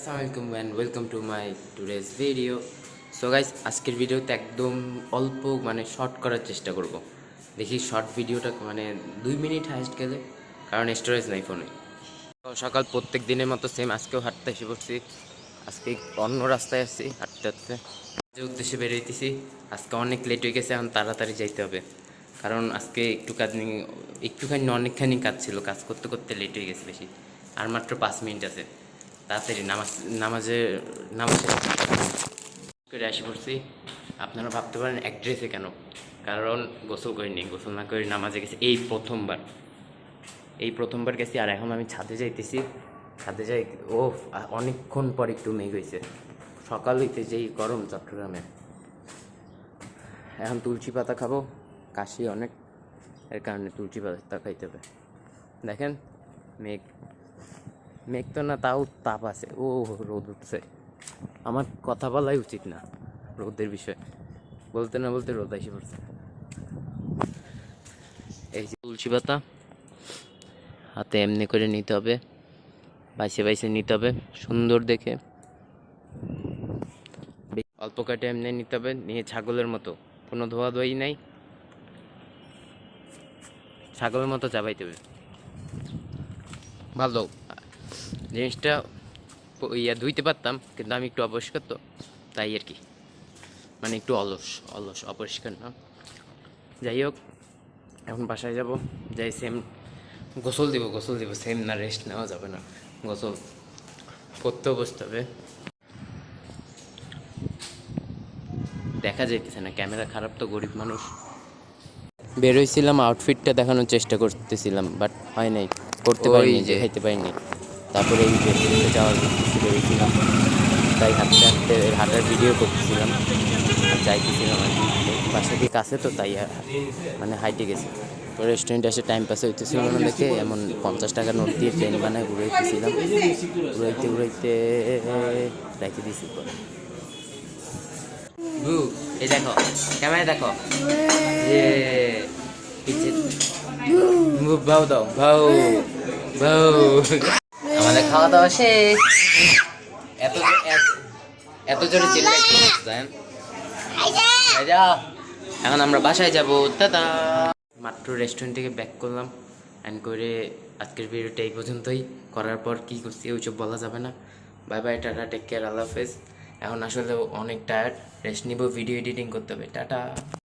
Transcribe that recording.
আসসালামু আলাইকুম and welcome to my today's video. So guys, আজকের ভিডিওতে একদম অল্প শর্ট করার চেষ্টা করব। দেখি শর্ট ভিডিওটা 2 মিনিট হাইস্ট গেলে, কারণ স্টোরেজ নাই ফোনে। তো সকাল প্রত্যেক দিনের মতো সেম আজকেও হাঁটতে এসে পড়ছি। আজকে অন্য রাস্তায় আসছি হাঁটতে হাঁটতে, যে উদ্দেশ্যে বেরোইতেছি। আজকে অনেক লেট হয়ে গেছে, এখন তাড়াতাড়ি যাইতে হবে, কারণ আজকে একটুখানি অনেকখানি কাজ ছিল। কাজ করতে করতে লেট হয়ে গেছে বেশি। আর মাত্র 5 মিনিট আছে, তাড়াতাড়ি নামাজে করে আসি পড়ছি। আপনারা ভাবতে পারেন এক ড্রেসে কেন, কারণ গোসল করিনি। গোসল না করে নামাজে গেছি এই প্রথমবার গেছি। আর এখন আমি ছাদে যাইতেছি। ছাদে যাই, ও অনেকক্ষণ পর একটু মেঘ হয়েছে। সকাল হইতে যেই গরম চট্টগ্রামে। এখন তুলসী পাতা খাবো, কাশি অনেক, এর কারণে তুলসী পাতা খাইতে হবে। দেখেন মেঘ তো না, তাও তাপ আছে। ও রোদ উঠছে। আমার কথা বলাই উচিত না রোদের বিষয়ে, বলতে না বলতে রোদ এসে পড়ছে। এই যে তুলসী পাতা হাতে এমনি করে নিতে হবে, বাইসে বাইসে নিতে হবে সুন্দর দেখে। অল্প কাটে এমনি নিতে হবে, নিয়ে ছাগলের মতো, কোনো ধোয়া ধোয়াই নাই, ছাগলের মতো চাবাইতে হবে। ভালো জিনিসটা ধুইতে পারতাম, কিন্তু আমি একটু অপরিষ্কার, তো তাই আর কি, একটু অলস অপরিষ্কার না। যাই হোক, এখন বাসায় যাব, যাই সেম গোসল দিব। সেম না, রেস্ট নেওয়া যাবে না, গোসল করতেও বসতে হবে। দেখা যাইতেছে না, ক্যামেরা খারাপ তো, গরিব মানুষ। বেরোইছিলাম, আউটফিটটা দেখানোর চেষ্টা করতেছিলাম, বাট হয় নাই, করতে পারিনি, দেখাইতে পারিনি। তারপরে এই বেরোতে যাওয়ার উদ্দেশ্যে বেরোইছিলাম, তাই হাঁটার ভিডিও করতেছিলাম, যাইতেছিলাম আর কি। বাসা কি কাছে তো, তাই হাইটে গেছি। তো রেস্টুরেন্টে এসে টাইম পাস হইতেছিল না দেখে এমন 50 টাকা নোট দিয়ে ট্রেন বানায় ঘুরাইতেছিলাম। ঘুরাইতে রেখে দিয়েছি পরে। এই দেখো, ক্যামেরায় দেখো, যে ভাউ দাও, ভাউ। আমাদের খাওয়া দাওয়া শেষ। এত জোরে চিল্লাইতেছেন। এখন আমরা বাসায় যাবো। দাদা মাত্র রেস্টুরেন্ট থেকে ব্যাক করলাম, অ্যান্ড করে আজকের ভিডিওটা এই পর্যন্তই। করার পর কী করছি ওইসব বলা যাবে না। Bye bye, tata, take care, আল্লাহ হাফেজ। এখন আসলে অনেক টায়ার্ড, রেস্ট নিব, ভিডিও এডিটিং করতে হবে। টাটা।